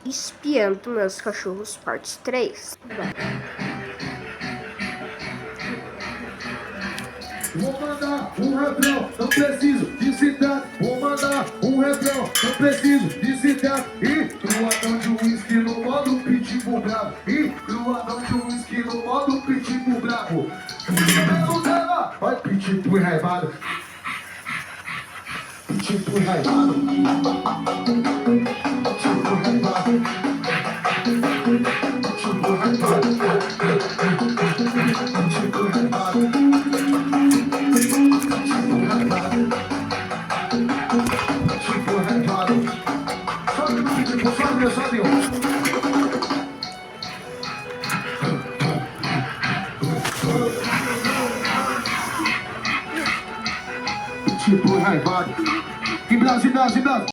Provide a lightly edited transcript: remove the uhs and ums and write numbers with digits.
Espiando Meus Cachorros, parte 3. Vou mandar um refrão, não preciso de citar. Vou mandar um refrão, não preciso de citar. E cruadão de uísque no modo pitbull bravo. E cruadão de uísque no modo pitbull bravo. Cabelo dela, vai pitbull enraivado. Pitbull enraivado. Pitbull enraivado. Pitbull enraivado. Pitbull enraivado. Tipo raivado. Gimnasio, ginásio, ginásio.